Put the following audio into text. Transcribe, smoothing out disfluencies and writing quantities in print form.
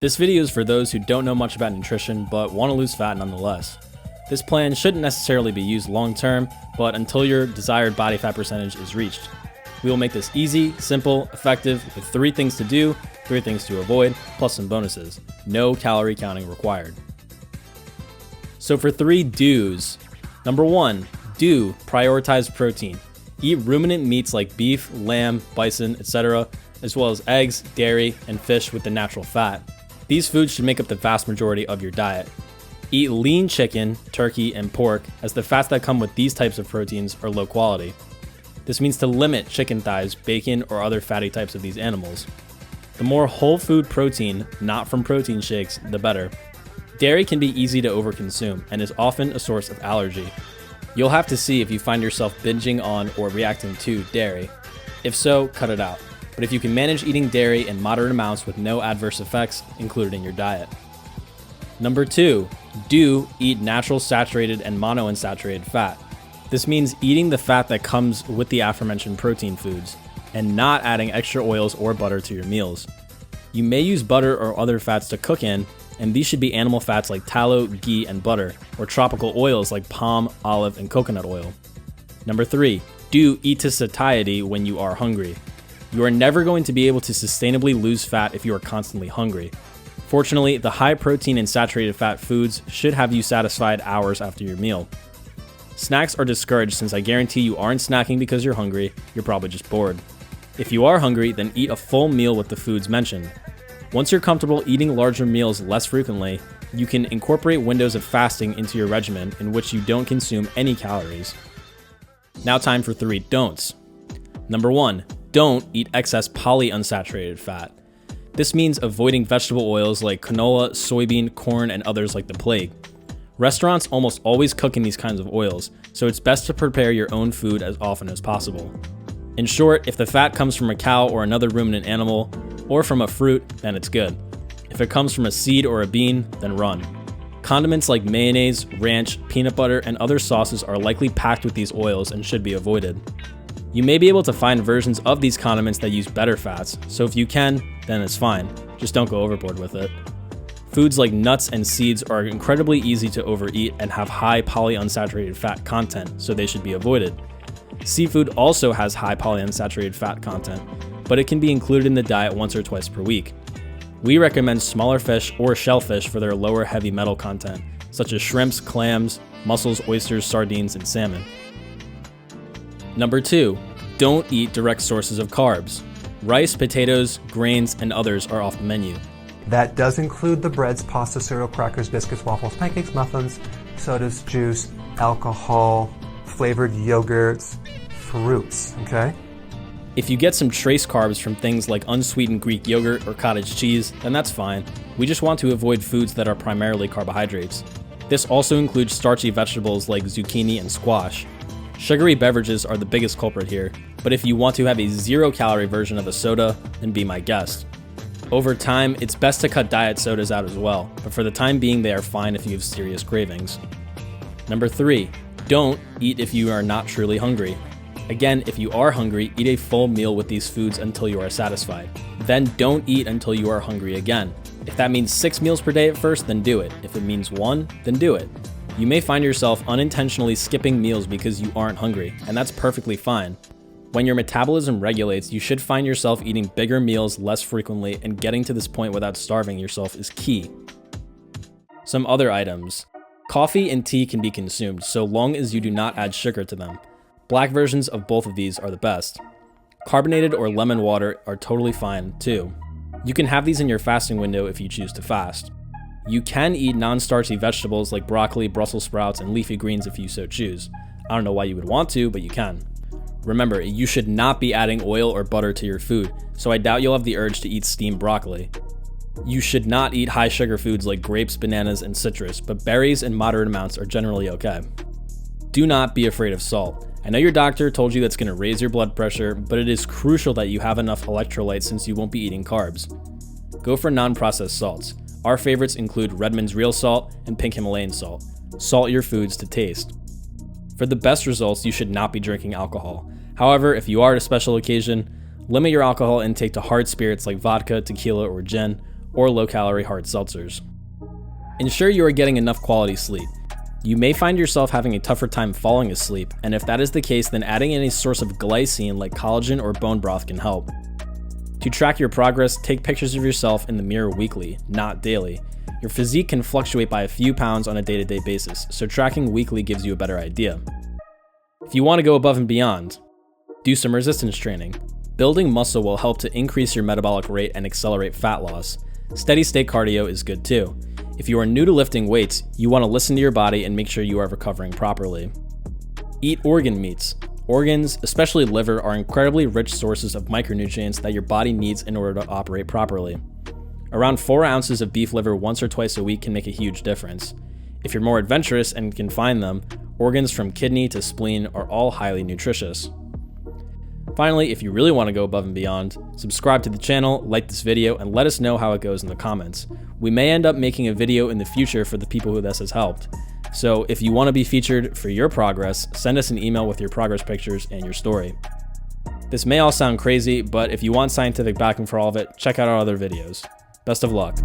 This video is for those who don't know much about nutrition but want to lose fat nonetheless. This plan shouldn't necessarily be used long term, but until your desired body fat percentage is reached. We will make this easy, simple, effective, with 3 things to do, 3 things to avoid, plus some bonuses. No calorie counting required. So for 3 do's. Number 1, do prioritize protein. Eat ruminant meats like beef, lamb, bison, etc., as well as eggs, dairy, and fish with the natural fat. These foods should make up the vast majority of your diet. Eat lean chicken, turkey, and pork, as the fats that come with these types of proteins are low quality. This means to limit chicken thighs, bacon, or other fatty types of these animals. The more whole food protein, not from protein shakes, the better. Dairy can be easy to overconsume and is often a source of allergy. You'll have to see if you find yourself binging on or reacting to dairy. If so, cut it out. But if you can manage eating dairy in moderate amounts with no adverse effects, include it in your diet. Number 2, do eat natural saturated and monounsaturated fat. This means eating the fat that comes with the aforementioned protein foods, and not adding extra oils or butter to your meals. You may use butter or other fats to cook in, and these should be animal fats like tallow, ghee, and butter, or tropical oils like palm, olive, and coconut oil. Number 3, do eat to satiety when you are hungry. You are never going to be able to sustainably lose fat if you are constantly hungry. Fortunately, the high protein and saturated fat foods should have you satisfied hours after your meal. Snacks are discouraged since I guarantee you aren't snacking because you're hungry, you're probably just bored. If you are hungry, then eat a full meal with the foods mentioned. Once you're comfortable eating larger meals less frequently, you can incorporate windows of fasting into your regimen in which you don't consume any calories. Now time for 3 don'ts. Number 1, don't eat excess polyunsaturated fat. This means avoiding vegetable oils like canola, soybean, corn, and others like the plague. Restaurants almost always cook in these kinds of oils, so it's best to prepare your own food as often as possible. In short, if the fat comes from a cow or another ruminant animal, or from a fruit, then it's good. If it comes from a seed or a bean, then run. Condiments like mayonnaise, ranch, peanut butter, and other sauces are likely packed with these oils and should be avoided. You may be able to find versions of these condiments that use better fats, so if you can, then it's fine. Just don't go overboard with it. Foods like nuts and seeds are incredibly easy to overeat and have high polyunsaturated fat content, so they should be avoided. Seafood also has high polyunsaturated fat content, but it can be included in the diet once or twice per week. We recommend smaller fish or shellfish for their lower heavy metal content, such as shrimps, clams, mussels, oysters, sardines, and salmon. Number 2, don't eat direct sources of carbs. Rice, potatoes, grains, and others are off the menu. That does include the breads, pasta, cereal, crackers, biscuits, waffles, pancakes, muffins, sodas, juice, alcohol, flavored yogurts, fruits, okay? If you get some trace carbs from things like unsweetened Greek yogurt or cottage cheese, then that's fine. We just want to avoid foods that are primarily carbohydrates. This also includes starchy vegetables like zucchini and squash. Sugary beverages are the biggest culprit here, but if you want to have a 0-calorie version of a soda, then be my guest. Over time, it's best to cut diet sodas out as well, but for the time being they are fine if you have serious cravings. Number 3, don't eat if you are not truly hungry. Again, if you are hungry, eat a full meal with these foods until you are satisfied. Then don't eat until you are hungry again. If that means 6 meals per day at first, then do it. If it means 1, then do it. You may find yourself unintentionally skipping meals because you aren't hungry, and that's perfectly fine. When your metabolism regulates, you should find yourself eating bigger meals less frequently, and getting to this point without starving yourself is key. Some other items. Coffee and tea can be consumed so long as you do not add sugar to them. Black versions of both of these are the best. Carbonated or lemon water are totally fine too. You can have these in your fasting window if you choose to fast. You can eat non-starchy vegetables like broccoli, Brussels sprouts, and leafy greens if you so choose. I don't know why you would want to, but you can. Remember, you should not be adding oil or butter to your food, so I doubt you'll have the urge to eat steamed broccoli. You should not eat high sugar foods like grapes, bananas, and citrus, but berries in moderate amounts are generally okay. Do not be afraid of salt. I know your doctor told you that's going to raise your blood pressure, but it is crucial that you have enough electrolytes since you won't be eating carbs. Go for non-processed salts. Our favorites include Redmond's Real Salt and Pink Himalayan Salt. Salt your foods to taste. For the best results, you should not be drinking alcohol. However, if you are at a special occasion, limit your alcohol intake to hard spirits like vodka, tequila, or gin, or low-calorie hard seltzers. Ensure you are getting enough quality sleep. You may find yourself having a tougher time falling asleep, and if that is the case, then adding in a source of glycine like collagen or bone broth can help. To track your progress, take pictures of yourself in the mirror weekly, not daily. Your physique can fluctuate by a few pounds on a day-to-day basis, so tracking weekly gives you a better idea. If you want to go above and beyond, do some resistance training. Building muscle will help to increase your metabolic rate and accelerate fat loss. Steady-state cardio is good too. If you are new to lifting weights, you want to listen to your body and make sure you are recovering properly. Eat organ meats. Organs, especially liver, are incredibly rich sources of micronutrients that your body needs in order to operate properly. Around 4 ounces of beef liver once or twice a week can make a huge difference. If you're more adventurous and can find them, organs from kidney to spleen are all highly nutritious. Finally, if you really want to go above and beyond, subscribe to the channel, like this video, and let us know how it goes in the comments. We may end up making a video in the future for the people who this has helped. So if you want to be featured for your progress, send us an email with your progress pictures and your story. This may all sound crazy, but if you want scientific backing for all of it, check out our other videos. Best of luck.